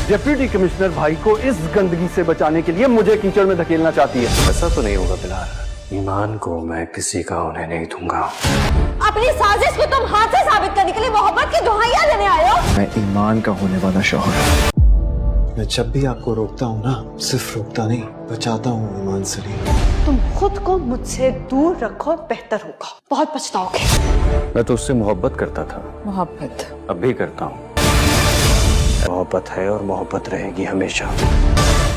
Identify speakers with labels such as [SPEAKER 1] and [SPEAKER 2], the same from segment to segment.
[SPEAKER 1] Deputy commissioner भाई को इस गंदगी से बचाने के लिए मुझे कीचड़ में धकेलना चाहती है।
[SPEAKER 2] ऐसा तो नहीं होगा बिलाल, ईमान को मैं किसी का होने नहीं दूंगा।
[SPEAKER 3] अपनी साजिश को तुम हाथ से साबित करने के लिए मोहब्बत की दुहाइयां देने आए हो।
[SPEAKER 2] मैं ईमान का होने वाला शौहर।
[SPEAKER 4] मैं जब भी आपको रोकता हूँ ना, सिर्फ रोकता नहीं, बचाता हूँ ईमान सलीम।
[SPEAKER 3] तुम खुद को मुझसे दूर रखो, बेहतर होगा, बहुत पछताओगे।
[SPEAKER 2] मैं तो उससे मोहब्बत करता था,
[SPEAKER 3] मोहब्बत
[SPEAKER 2] अब भी करता हूँ। मोहब्बत है और मोहब्बत रहेगी हमेशा।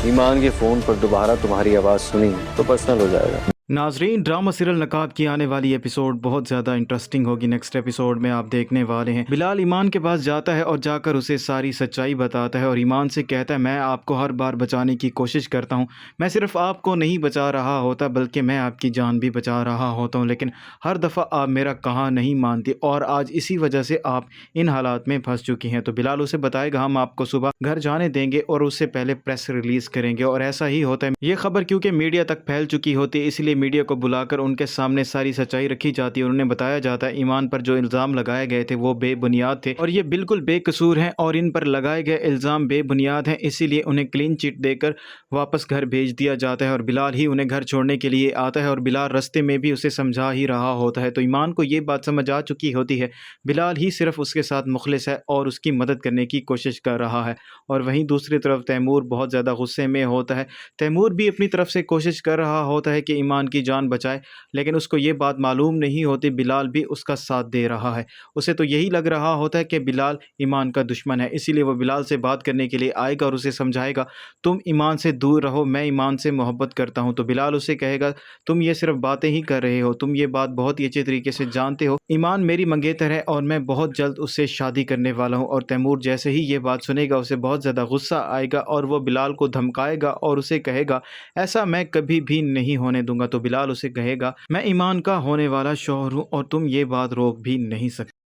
[SPEAKER 2] ईमान के फोन पर दोबारा तुम्हारी आवाज सुनी तो पर्सनल हो जाएगा।
[SPEAKER 5] नाजरीन, ड्रामा सीरियल नकाब की आने वाली एपिसोड बहुत ज़्यादा इंटरेस्टिंग होगी। नेक्स्ट एपिसोड में आप देखने वाले हैं बिलाल ईमान के पास जाता है और जाकर उसे सारी सच्चाई बताता है और ईमान से कहता है मैं आपको हर बार बचाने की कोशिश करता हूं, मैं सिर्फ आपको नहीं बचा रहा होता बल्कि मैं आपकी जान भी बचा रहा होता हूं, लेकिन हर दफ़ा आप मेरा कहा नहीं मानती और आज इसी वजह से आप इन हालात में फंस चुकी हैं। तो बिलाल उसे बताएगा हम आपको सुबह घर जाने देंगे और उससे पहले प्रेस रिलीज़ करेंगे। और ऐसा ही होता है, ये खबर क्योंकि मीडिया तक फैल चुकी होती है इसलिए मीडिया को बुलाकर उनके सामने सारी सच्चाई रखी जाती है और उन्हें बताया जाता है ईमान पर जो इल्ज़ाम लगाए गए थे वो बेबुनियाद थे और ये बिल्कुल बेकसूर हैं और इन पर लगाए गए इल्ज़ाम बेबुनियाद हैं, इसीलिए उन्हें क्लीन चिट देकर वापस घर भेज दिया जाता है और बिलाल ही उन्हें घर छोड़ने के लिए आता है और बिलाल रास्ते में भी उसे समझा ही रहा होता है। तो ईमान को ये बात समझ आ चुकी होती है बिलाल ही सिर्फ उसके साथ मुखलिस है और उसकी मदद करने की कोशिश कर रहा है। और वहीं दूसरी तरफ तैमूर बहुत ज़्यादा गुस्से में होता है। तैमूर भी अपनी तरफ से कोशिश कर रहा होता है कि ईमान की जान बचाए, लेकिन उसको ये बात मालूम नहीं होती बिलाल भी उसका साथ दे रहा है। उसे तो यही लग रहा होता है कि बिलाल ईमान का दुश्मन है, इसीलिए वो बिलाल से बात करने के लिए आएगा और उसे समझाएगा तुम ईमान से दूर रहो, मैं ईमान से मोहब्बत करता हूँ। तो बिलाल उसे कहेगा तुम ये सिर्फ बातें ही कर रहे हो, तुम ये बात बहुत ही अच्छे तरीके से जानते हो, ईमान मेरी मंगेतर है और मैं बहुत जल्द उससे शादी करने वाला हूँ। और तैमूर जैसे ही ये बात सुनेगा उसे बहुत ज़्यादा गुस्सा आएगा और वो बिलाल को धमकाएगा और उसे कहेगा ऐसा मैं कभी भी नहीं होने दूंगा। तो बिलाल उसे कहेगा मैं ईमान का होने वाला शौहर हूँ और तुम ये बात रोक भी नहीं सकते।